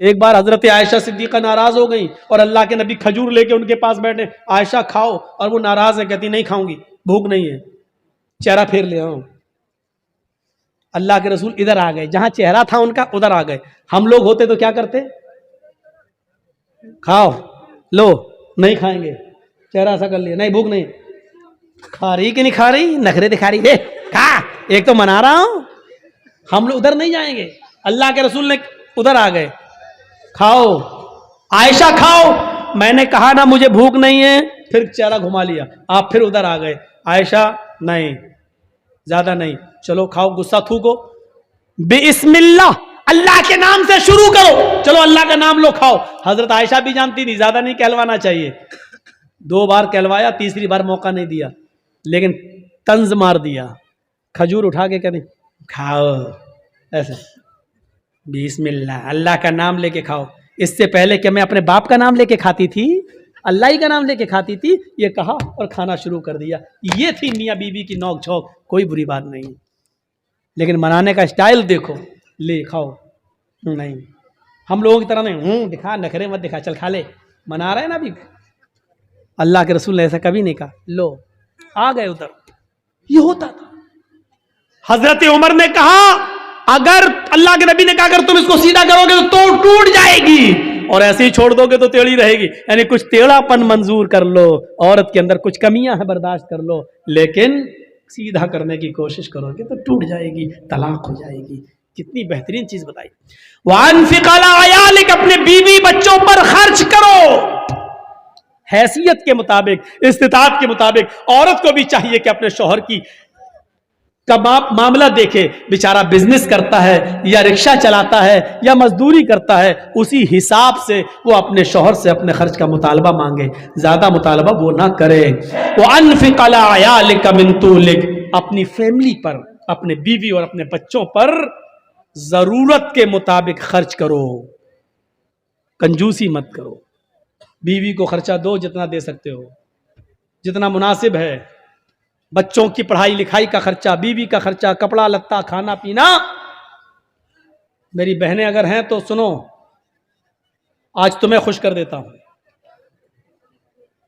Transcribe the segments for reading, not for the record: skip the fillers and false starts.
ایک بار حضرت عائشہ صدیقہ ناراض ہو گئی اور اللہ کے نبی کھجور لے کے ان کے پاس بیٹھے، عائشہ کھاؤ، اور وہ ناراض ہے، کہتی نہیں کھاؤں گی، بھوک نہیں ہے، چہرہ پھیر لے آؤ۔ اللہ کے رسول ادھر آ گئے، جہاں چہرہ تھا ان کا ادھر آ گئے۔ ہم لوگ ہوتے تو کیا کرتے؟ کھاؤ، لو، نہیں کھائیں گے، چہرہ ایسا کر لیا، نہیں بھوک نہیں، کھا رہی کہ نہیں کھا رہی، نخرے دکھا رہی، دے کھا، ایک تو منا رہا ہوں۔ ہم لوگ ادھر نہیں جائیں گے، اللہ کے رسول نے ادھر آ گئے، کھاؤ عائشہ کھاؤ، میں نے کہا نا مجھے بھوک نہیں ہے، پھر چہرہ گھما لیا، آپ پھر ادھر آ گئے، عائشہ نہیں، زیادہ نہیں، چلو کھاؤ، غصہ تھوکو، بسم اللہ، اللہ کے نام سے شروع کرو، چلو اللہ کا نام لو، کھاؤ۔ حضرت عائشہ بھی جانتی تھی زیادہ نہیں کہلوانا چاہیے، 2 بار کہلوایا، تیسری بار موقع نہیں دیا، لیکن طنز مار دیا، کھجور اٹھا کے کہتے کھاؤ، ایسے بسم اللہ، اللہ کا نام لے کے کھاؤ۔ اس سے پہلے کہ میں اپنے باپ کا نام لے کے کھاتی تھی، اللہ ہی کا نام لے کے کھاتی تھی، یہ کہا اور کھانا شروع کر دیا۔ یہ تھی میاں بیوی کی نوک جھوک، کوئی بری بات نہیں، لیکن منانے کا اسٹائل دیکھو، لے کھاؤ، نہیں ہم لوگوں کی طرح نہیں، دکھا نخرے مت دکھا، چل کھا لے، منا رہے ہیں نا ابھی۔ اللہ کے رسول نے ایسا کبھی نہیں کہا، لو آ گئے ادھر، یہ ہوتا تھا۔ حضرت عمر نے کہا اگر اللہ کے نبی نے کہا اگر تم اس کو سیدھا کرو گے تو ٹوٹ جائے گی، اور ایسے ہی چھوڑ دو گے تو ٹیڑھی رہے گی، یعنی کچھ ٹیڑھا پن منظور کر لو، عورت کے اندر کچھ کمیاں ہیں برداشت کر لو، لیکن سیدھا کرنے کی کوشش کرو گے تو ٹوٹ جائے گی، طلاق ہو جائے گی۔ کتنی بہترین چیز بتائی، وَأَنفِقْ عَلَىٰ عَيَالِكَ، اپنے بیوی بچوں پر خرچ کرو، حیثیت کے مطابق، استطاعت کے مطابق۔ عورت کو بھی چاہیے کہ اپنے شوہر کی کا معاملہ دیکھے، بیچارہ بزنس کرتا ہے یا رکشہ چلاتا ہے یا مزدوری کرتا ہے، اسی حساب سے وہ اپنے شوہر سے اپنے خرچ کا مطالبہ مانگے، زیادہ مطالبہ وہ نہ کرے۔ وَأَنفِقْ عَلَىٰ عَيَالِكَ مِن طُولِكَ، اپنی فیملی پر، اپنے بیوی اور اپنے بچوں پر ضرورت کے مطابق خرچ کرو، کنجوسی مت کرو۔ بیوی کو خرچہ دو جتنا دے سکتے ہو، جتنا مناسب ہے، بچوں کی پڑھائی لکھائی کا خرچہ، بیوی کا خرچہ، کپڑا لتا، کھانا پینا۔ میری بہنیں اگر ہیں تو سنو، آج تمہیں خوش کر دیتا ہوں،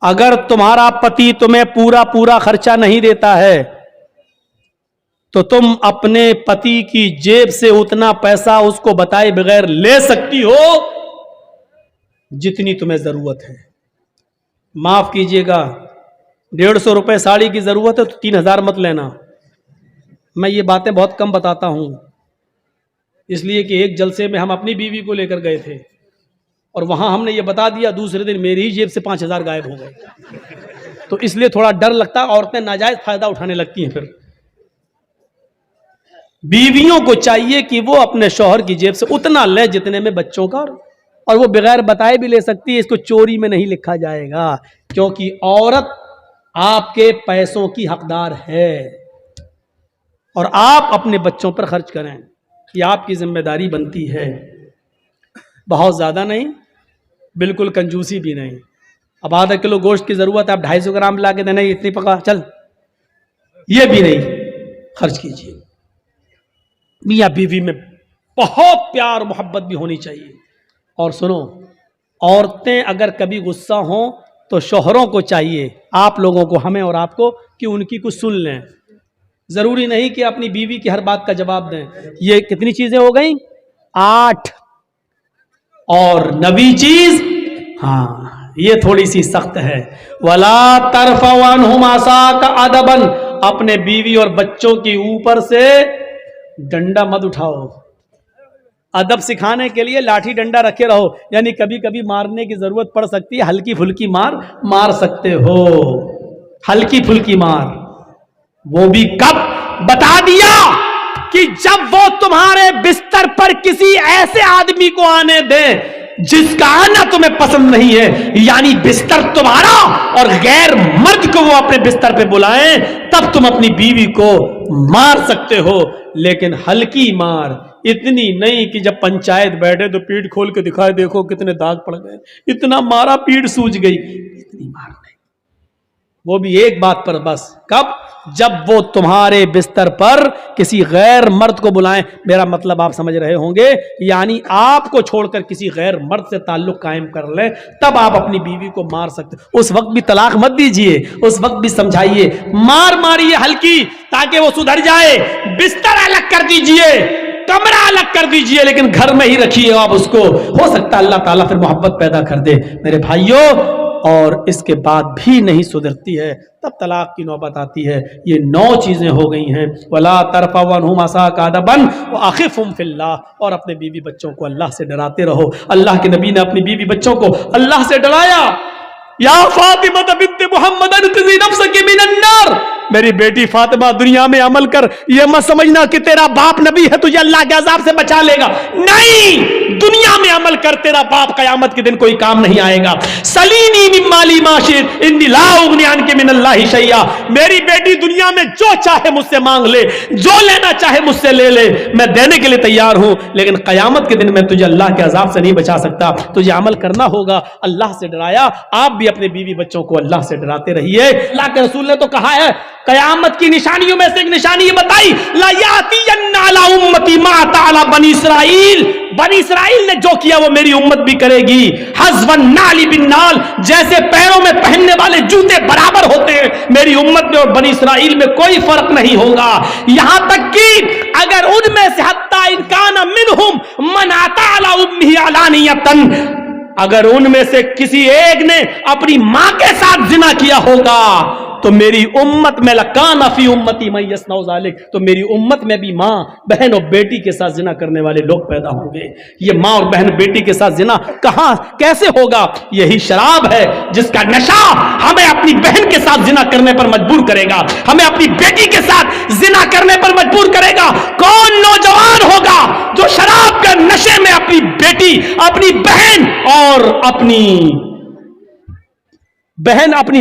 اگر تمہارا پتی تمہیں پورا خرچہ نہیں دیتا ہے تو تم اپنے پتی کی جیب سے اتنا پیسہ اس کو بتائے بغیر لے سکتی ہو جتنی تمہیں ضرورت ہے۔ معاف کیجئے گا، 150 روپے ساڑی کی ضرورت ہے تو 3000 مت لینا۔ میں یہ باتیں بہت کم بتاتا ہوں، اس لیے کہ ایک جلسے میں ہم اپنی بیوی کو لے کر گئے تھے اور وہاں ہم نے یہ بتا دیا، دوسرے دن میری ہی جیب سے 5000 غائب ہو گئے، تو اس لیے تھوڑا ڈر لگتا ہے، عورتیں ناجائز فائدہ اٹھانے لگتی ہیں۔ پھر بیویوں کو چاہیے کہ وہ اپنے شوہر کی جیب سے اتنا لے جتنے میں بچوں کا، اور وہ بغیر بتائے بھی لے سکتی ہے، اس کو چوری میں نہیں لکھا جائے گا، کیونکہ عورت آپ کے پیسوں کی حقدار ہے، اور آپ اپنے بچوں پر خرچ کریں، یہ آپ کی ذمہ داری بنتی ہے۔ بہت زیادہ نہیں، بالکل کنجوسی بھی نہیں۔ اب آدھا کلو گوشت کی ضرورت ہے، آپ 250 گرام لا کے دینا، اتنی پکا چل، یہ بھی نہیں خرچ کیجیے۔ میاں بیوی میں بہت پیار محبت بھی ہونی چاہیے۔ اور سنو، عورتیں اگر کبھی غصہ ہوں تو شوہروں کو چاہیے، آپ لوگوں کو، ہمیں اور آپ کو، کہ ان کی کچھ سن لیں۔ ضروری نہیں کہ اپنی بیوی کی ہر بات کا جواب دیں۔ یہ کتنی چیزیں ہو گئیں؟ 8۔ اور 9ویں چیز، ہاں یہ تھوڑی سی سخت ہے، وَلَا تَرْفَعْ عَنْهُمْ عَصَاكَ عَدَبًا، اپنے بیوی اور بچوں کی اوپر سے ڈنڈا مت اٹھاؤ۔ ادب سکھانے کے لیے لاٹھی ڈنڈا رکھے رہو، یعنی کبھی کبھی مارنے کی ضرورت پڑ سکتی ہے، ہلکی پھلکی مار سکتے ہو، ہلکی پھلکی مار۔ وہ بھی کب؟ بتا دیا کہ جب وہ تمہارے بستر پر کسی ایسے آدمی کو آنے دیں جس کا آنا تمہیں پسند نہیں ہے، یعنی بستر تمہارا اور غیر مرد کو وہ اپنے بستر پہ بلائیں، تب تم اپنی بیوی کو مار سکتے ہو، لیکن ہلکی مار، اتنی نہیں کہ جب پنچایت بیٹھے تو پیٹھ کھول کے دکھائے دیکھو کتنے داغ پڑ گئے، اتنا مارا پیٹھ سوج گئی، اتنی مار نہیں۔ وہ بھی ایک بات پر بس, کب؟ جب وہ تمہارے بستر پر کسی غیر مرد کو بلائیں. میرا مطلب آپ سمجھ رہے ہوں گے, یعنی آپ کو چھوڑ کر کسی غیر مرد سے تعلق قائم کر لیں تب آپ اپنی بیوی کو مار سکتے. اس وقت بھی طلاق مت دیجئے, اس وقت بھی سمجھائیے, ماریے ہلکی تاکہ وہ سدھر جائے. بستر الگ کر دیجئے, کمرہ الگ کر دیجئے, لیکن گھر میں ہی رکھیے آپ اس کو. ہو سکتا ہے اللہ تعالیٰ پھر محبت پیدا کر دے. میرے بھائیوں, اور اس کے بعد بھی نہیں سدھرتی ہے تب طلاق کی نوبت آتی ہے. یہ 9 چیزیں ہو گئی ہیں. وَلَا تَرْفَعْ عَنْهُمْ عَصَاكَ عَدَبًا وَأَخِفْهُمْ فِي اللَّهِ, اور اپنے بیوی بچوں کو اللہ سے ڈراتے رہو. اللہ کے نبی نے اپنی بیوی بچوں کو اللہ سے ڈرایا. یا فاطمہ بنت محمد انقذی نفسک من النار, میری بیٹی فاطمہ دنیا میں عمل کر, یہ مت سمجھنا کہ تیرا باپ نبی ہے تجھے اللہ کے عذاب سے بچا لے گا. نہیں, دنیا میں عمل کر, تیرا باپ قیامت کے دن کوئی کام نہیں آئے گا. سلینی من مالی ما شئت انی لا اغنی عنک من اللہ شیئا, میری بیٹی دنیا میں جو چاہے مجھ سے مانگ لے, جو لینا چاہے مجھ سے لے لے, میں دینے کے لیے تیار ہوں, لیکن قیامت کے دن میں تجھے اللہ کے عذاب سے نہیں بچا سکتا. تجھے عمل کرنا ہوگا. اللہ سے ڈرایا. آپ بھی اپنے بیوی بچوں کو اللہ سے ڈراتے رہیے. اللہ کے رسول نے تو کہا ہے, قیامت کی نشانیوں میں سے ایک نشانی یہ بتائی, لا یاتین علی امتی ما تعالی بنی اسرائیل, بنی اسرائیل نے جو کیا وہ میری امت بھی کرے گی. حذو النعل بالنعل, جیسے پیروں میں پہننے والے جوتے برابر ہوتے ہیں, میری امت میں اور بنی اسرائیل میں کوئی فرق نہیں ہوگا. یہاں تک کہ اگر ان میں سے حتی ان کان منہم من اتی علی امہ علانیۃ, اگر ان میں سے کسی ایک نے اپنی ماں کے ساتھ زنا کیا ہوگا تو میری امت میں لکان فی امتی من یصنع ذلک, تو میری امت میں بھی ماں بہن اور بیٹی کے ساتھ زنا کرنے والے لوگ پیدا ہوں گے. یہ ماں اور بہن بیٹی کے ساتھ زنا کہاں کیسے ہوگا؟ یہی شراب ہے جس کا نشہ ہمیں اپنی بہن کے ساتھ زنا کرنے پر مجبور کرے گا, ہمیں اپنی بیٹی کے ساتھ زنا کرنے پر مجبور کرے گا. کون نوجوان ہوگا جو شراب کے نشے میں اپنی بیٹی, اپنی بہن اور اپنی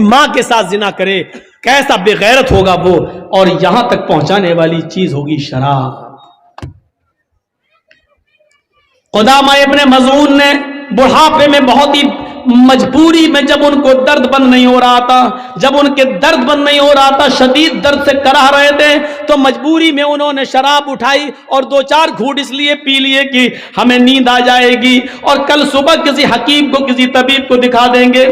ماں کے ساتھ زنا کرے؟ کیسا بے غیرت ہوگا وہ. اور یہاں تک پہنچانے والی چیز ہوگی شراب. قدامہ ابن مظعون نے بڑھاپے میں بہت ہی مجبوری میں, جب ان کو درد بند نہیں ہو رہا تھا, جب ان کے درد بند نہیں ہو رہا تھا, شدید درد سے کرہ رہے تھے, تو مجبوری میں انہوں نے شراب اٹھائی اور 2-4 گھونٹ اس لیے پی لیے کہ ہمیں نیند آ جائے گی اور کل صبح کسی حکیم کو, کسی طبیب کو دکھا دیں گے.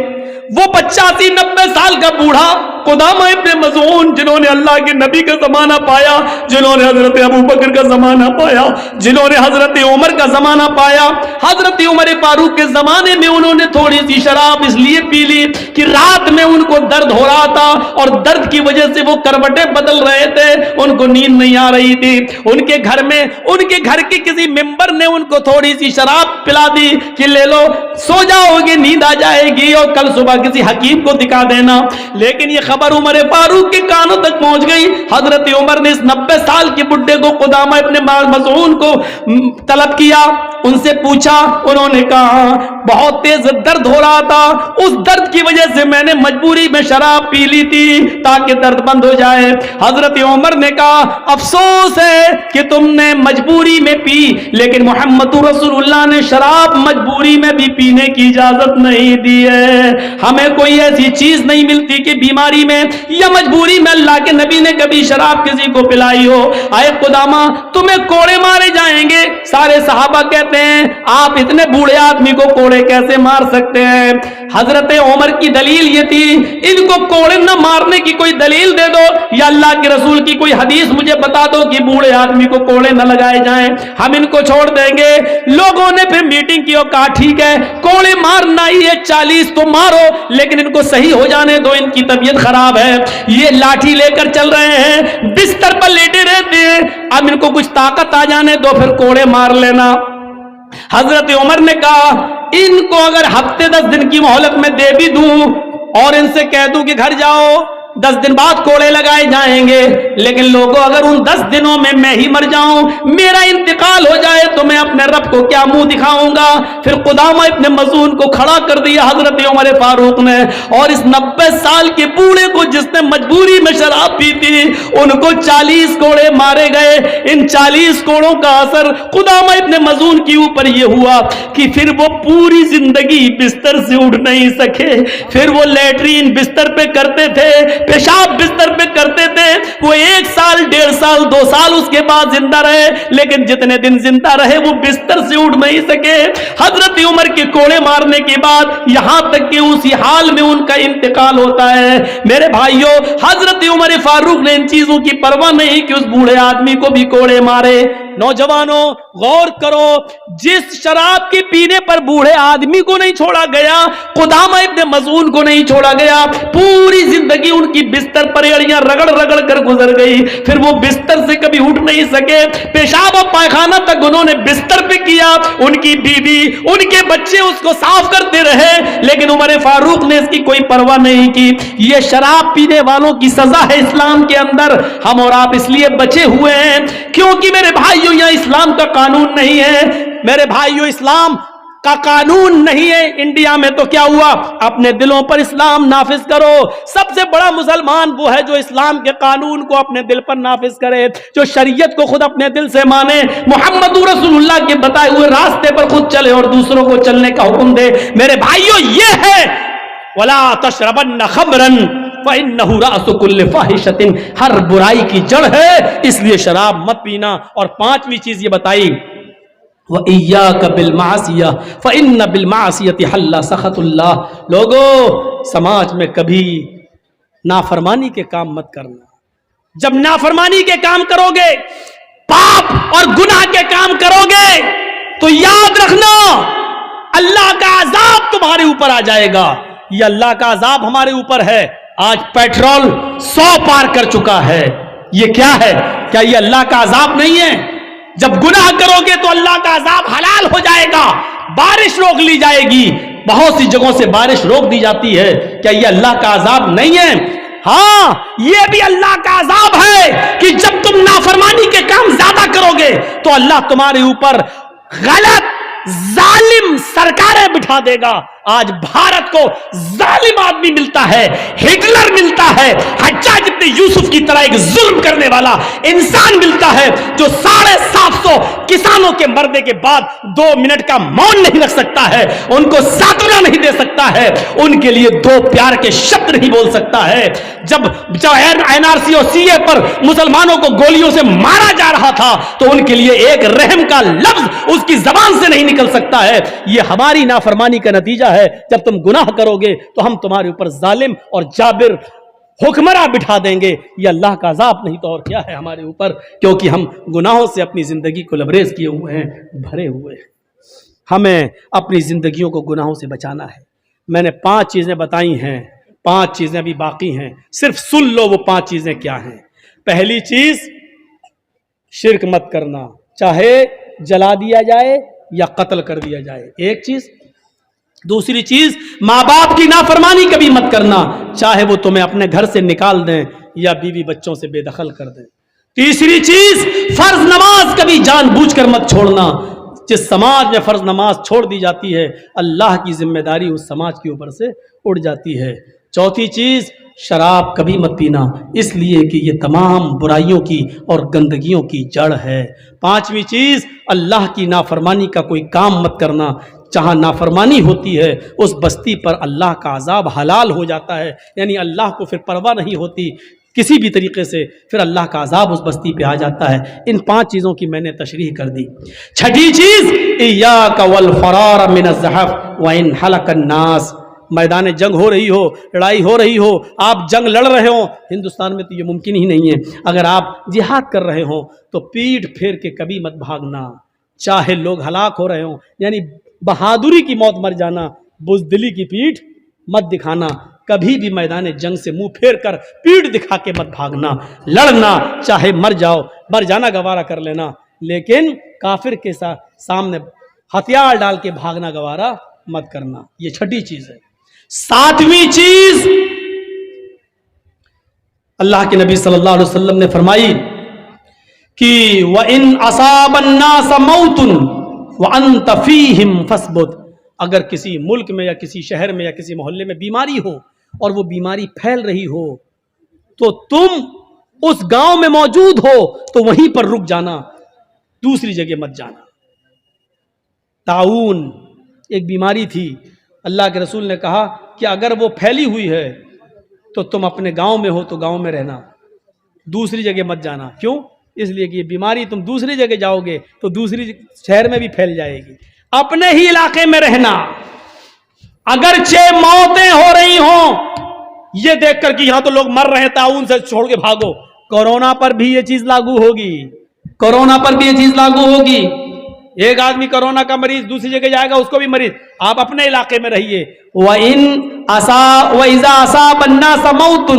وہ 85-90 سال کا بوڑھا قدامہ ابن مظعون, جنہوں نے اللہ کے نبی کا زمانہ پایا, جنہوں نے حضرت ابو بکر کا زمانہ پایا, جنہوں نے حضرت عمر کا زمانہ پایا, حضرت عمر فاروق کے زمانے میں انہوں نے تھوڑی سی شراب اس لیے پی لی کہ رات میں ان کو درد ہو رہا تھا اور درد کی وجہ سے وہ کروٹیں بدل رہے تھے, ان کو نیند نہیں آ رہی تھی. ان کے گھر میں, ان کے گھر کے کسی ممبر نے ان کو تھوڑی سی شراب پلا دی کہ لے لو, سو جاؤ گے, نیند آ جائے گی اور کل صبح کسی حکیم کو دکھا دینا. لیکن یہ خبر عمر فاروق کے کانوں تک پہنچ گئی. حضرت عمر نے اس 90 سال کے بڈھے کو, قدامہ ابن مظعون کو طلب کیا, ان سے پوچھا. انہوں نے کہا بہت تیز درد ہو رہا تھا, اس درد کی وجہ سے میں نے مجبوری میں شراب پی لی تھی تاکہ درد بند ہو جائے. حضرت عمر نے کہا افسوس ہے کہ تم نے مجبوری میں پی, لیکن محمد رسول اللہ نے شراب مجبوری میں بھی پینے کی اجازت نہیں دی ہے. ہمیں کوئی ایسی چیز نہیں ملتی کہ بیماری میں یا مجبوری میں اللہ کے نبی نے کبھی شراب کسی کو پلائی ہو. آئے قدامہ تمہیں کوڑے مارے جائیں گے. سارے صحابہ کہتے ہیں آپ اتنے بوڑھے آدمی کو کوڑے کیسے مار سکتے ہیں؟ حضرت عمر کی دلیل یہ تھی, ان کو کوڑے نہ مارنے کی کوئی دلیل دے دو یا اللہ کے رسول کی کوئی حدیث مجھے بتا دو کہ بوڑھے آدمی کو کوڑے نہ لگائے جائیں, ہم ان کو چھوڑ دیں گے. لوگوں نے پھر میٹنگ کی اور کہا ٹھیک ہے کوڑے مارنا ہی ہے, 40 تو مارو, لیکن ان کو صحیح ہو جانے دو, ان کی طبیعت خراب ہے, یہ لاٹھی لے کر چل رہے ہیں, بستر پر لیٹے رہتے ہیں, اب ان کو کچھ طاقت آ جانے دو پھر کوڑے مار لینا. حضرت عمر نے کہا ان کو اگر ہفتے 10 دن کی مہلت میں دے بھی دوں اور ان سے کہہ دوں کہ گھر جاؤ 10 دن بعد کوڑے لگائے جائیں گے, لیکن لوگوں اگر ان 10 دنوں میں میں ہی مر جاؤں, میرا انتقال ہو جائے, تو میں اپنے رب کو کیا منہ دکھاؤں گا. پھر قدامہ ابن مظعون کو کھڑا کر دیا حضرت عمر فاروق نے, اور اس 90 سال کے بوڑھے کو جس نے مجبوری میں شراب پی تھی, ان کو 40 کوڑے مارے گئے. ان 40 کوڑوں کا اثر قدامہ ابن مظعون کے اوپر یہ ہوا کہ پھر وہ پوری زندگی بستر سے اٹھ نہیں سکے. پھر وہ لیٹرین بستر پہ کرتے تھے, پیشاب بستر پہ کرتے تھے. وہ 1 سال 1.5 سال 2 سال اس کے بعد زندہ رہے, لیکن جتنے دن زندہ رہے وہ بستر سے اٹھ نہیں سکے. حضرت عمر کے کوڑے مارنے کے بعد یہاں تک کہ اسی حال میں ان کا انتقال ہوتا ہے. میرے بھائیوں, حضرت عمر فاروق نے ان چیزوں کی پرواہ نہیں کہ اس بوڑھے آدمی کو بھی کوڑے مارے. نوجوانوں غور کرو, جس شراب کے پینے پر بوڑھے آدمی کو نہیں چھوڑا گیا, قدامہ ابن مظعون کو نہیں چھوڑا گیا. پوری زندگی ان کی بستر پر ایڑیاں رگڑ رگڑ کر گزر گئی. پھر وہ بستر سے کبھی اٹھ نہیں سکے. پیشاب اور پائخانہ تک انہوں نے بستر پہ کیا. ان کی بیوی, ان کے بچے اس کو صاف کرتے رہے, لیکن عمر فاروق نے اس کی کوئی پرواہ نہیں کی. یہ شراب پینے والوں کی سزا ہے اسلام کے اندر. ہم اور آپ اس لیے بچے ہوئے ہیں کیونکہ میرے بھائیوں یہاں اسلام کا قانون نہیں ہے. میرے بھائیوں اسلام کا قانون نہیں ہے. انڈیا میں تو کیا ہوا, اپنے دلوں پر اسلام نافذ کرو. سب سے بڑا مسلمان وہ ہے جو اسلام کے قانون کو اپنے دل پر نافذ کرے, جو شریعت کو خود اپنے دل سے مانے, محمد رسول اللہ کے بتائے ہوئے راستے پر خود چلے اور دوسروں کو چلنے کا حکم دے. میرے بھائیوں یہ ہے وَلَا تَشْرَبَنَّ خَمْرًا فَإِنَّهُ رَأْسُ كُلِّ فَاحِشَةٍ, ہر برائی کی جڑ ہے, اس لیے شراب مت پینا. اور 5ویں چیز یہ بتائی وَإِيَّاكَ بِالْمَعْصِيَةِ فَإِنَّ بِالْمَعْصِيَةِ حَلَّ سَخَطُ اللَّهِ. لوگوں سماج میں کبھی نافرمانی کے کام مت کرنا. جب نافرمانی کے کام کرو گے, پاپ اور گناہ کے کام کرو گے, تو یاد رکھنا اللہ کا عذاب تمہارے اوپر آ جائے گا. یہ اللہ کا عذاب ہمارے اوپر ہے. آج پیٹرول 100 پار کر چکا ہے. یہ کیا ہے؟ کیا یہ اللہ کا عذاب نہیں ہے؟ جب گناہ کرو گے تو اللہ کا عذاب حلال ہو جائے گا. بارش روک لی جائے گی, بہت سی جگہوں سے بارش روک دی جاتی ہے. کیا یہ اللہ کا عذاب نہیں ہے؟ ہاں, یہ بھی اللہ کا عذاب ہے کہ جب تم نافرمانی کے کام زیادہ کرو گے تو اللہ تمہارے اوپر غلط ظالم سرکاریں بٹھا دے گا. آج بھارت کو ظالم آدمی ملتا ہے, ہٹلر ملتا ہے, حجاج ابن یوسف کی طرح ایک ظلم کرنے والا انسان ملتا ہے جو 750 کسانوں کے مرنے کے بعد 2 منٹ کا مون نہیں رکھ سکتا ہے, ان کو ساتونا نہیں دے سکتا ہے, ان کے لیے 2 پیار کے شبد نہیں بول سکتا ہے. جب NRC اور CA پر مسلمانوں کو گولیوں سے مارا جا رہا تھا تو ان کے لیے ایک رحم کا لفظ اس کی زبان سے نہیں نکل سکتا ہے. یہ ہماری نافرمانی کا نتیجہ ہے. جب تم گناہ کرو گے تو ہم تمہارے اوپر ظالم اور جابر حکمراں بٹھا دیں گے. یہ اللہ کا عذاب نہیں تو اور کیا ہے ہمارے اوپر, کیونکہ ہم گناہوں سے اپنی زندگی کو لبریز کیے ہوئے ہیں, بھرے ہوئے ہیں. ہمیں اپنی زندگیوں کو گناہوں سے بچانا ہے. میں نے 5 چیزیں بتائی ہیں, 5 چیزیں ابھی باقی ہیں, صرف سن لو وہ 5 چیزیں کیا ہیں. پہلی چیز شرک مت کرنا, چاہے جلا دیا جائے یا قتل کر دیا جائے, ایک چیز. دوسری چیز ماں باپ کی نافرمانی کبھی مت کرنا, چاہے وہ تمہیں اپنے گھر سے نکال دیں یا بیوی بچوں سے بے دخل کر دیں. تیسری چیز فرض نماز کبھی جان بوجھ کر مت چھوڑنا. جس سماج میں فرض نماز چھوڑ دی جاتی ہے اللہ کی ذمہ داری اس سماج کے اوپر سے اڑ جاتی ہے. چوتھی چیز شراب کبھی مت پینا, اس لیے کہ یہ تمام برائیوں کی اور گندگیوں کی جڑ ہے. 5ویں چیز اللہ کی نافرمانی کا کوئی کام مت کرنا. جہاں نافرمانی ہوتی ہے اس بستی پر اللہ کا عذاب حلال ہو جاتا ہے, یعنی اللہ کو پھر پرواہ نہیں ہوتی کسی بھی طریقے سے, پھر اللہ کا عذاب اس بستی پہ آ جاتا ہے. ان 5 چیزوں کی میں نے تشریح کر دی. چھٹی چیز ایاک والفرار من الزحف وان حلق الناس. میدان جنگ ہو رہی ہو, لڑائی ہو رہی ہو, آپ جنگ لڑ رہے ہوں, ہندوستان میں تو یہ ممکن ہی نہیں ہے, اگر آپ جہاد کر رہے ہوں تو پیٹھ پھیر کے کبھی مت بھاگنا, چاہے لوگ ہلاک ہو رہے ہوں. یعنی بہادری کی موت مر جانا, بزدلی کی پیٹھ مت دکھانا. کبھی بھی میدان جنگ سے منہ پھیر کر پیٹھ دکھا کے مت بھاگنا. لڑنا چاہے مر جاؤ, مر جانا گوارا کر لینا, لیکن کافر کے سامنے ہتھیار ڈال کے بھاگنا گوارا مت کرنا. یہ چھٹی چیز ہے. 7ویں چیز اللہ کے نبی صلی اللہ علیہ وسلم نے فرمائی کہ وَإِنْ أَصَابَ النَّاسَ مَوْتٌ وَأَنْتَ فِيهِمْ فَاصْبُرْ، اگر کسی ملک میں یا کسی شہر میں یا کسی محلے میں بیماری ہو اور وہ بیماری پھیل رہی ہو تو تم اس گاؤں میں موجود ہو تو وہیں پر رک جانا، دوسری جگہ مت جانا۔ طاعون ایک بیماری تھی، اللہ کے رسول نے کہا کہ اگر وہ پھیلی ہوئی ہے تو تم اپنے گاؤں میں ہو تو گاؤں میں رہنا، دوسری جگہ مت جانا۔ کیوں؟ اس لیے کہ یہ بیماری تم دوسری جگہ جاؤ گے تو دوسری شہر میں بھی پھیل جائے گی۔ اپنے ہی علاقے میں رہنا، اگرچہ موتیں ہو رہی ہوں، یہ دیکھ کر کہ یہاں تو لوگ مر رہے ہیں، طاعون سے چھوڑ کے بھاگو۔ کورونا پر بھی یہ چیز لاگو ہوگی، کورونا پر بھی یہ چیز لاگو ہوگی۔ ایک آدمی کورونا کا مریض دوسری جگہ جائے گا، اس کو بھی مریض۔ آپ اپنے علاقے میں رہیے۔ وَإِذَا أَصَابَ النَّاسَ مَوْتٌ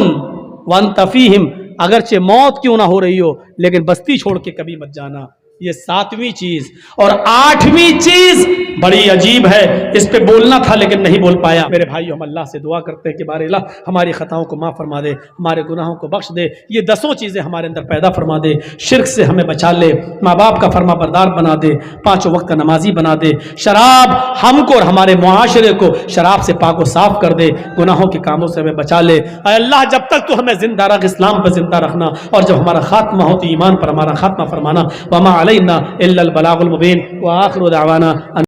وَأَنْتَ فِيهِمْ، اگرچہ موت کیوں نہ ہو رہی ہو لیکن بستی چھوڑ کے کبھی مت جانا۔ یہ 7ویں چیز۔ اور 8ویں چیز بڑی عجیب ہے، اس پہ بولنا تھا لیکن نہیں بول پایا۔ میرے بھائی، ہم اللہ سے دعا کرتے ہیں کہ بار الہ ہماری خطاؤں کو معاف فرما دے، ہمارے گناہوں کو بخش دے، یہ 10 چیزیں ہمارے اندر پیدا فرما دے، شرک سے ہمیں بچا لے، ماں باپ کا فرما بردار بنا دے، 5 وقت کا نمازی بنا دے، شراب ہم کو اور ہمارے معاشرے کو شراب سے پاک و صاف کر دے، گناہوں کے کاموں سے ہمیں بچا لے۔ اے اللہ، جب تک تو ہمیں زندہ رکھ، اسلام پر زندہ رکھنا، اور جب ہمارا خاتمہ ہو تو ایمان پر ہمارا خاتمہ فرمانا۔ وما علینا الا البلاغ المبین، وآخر دعوانا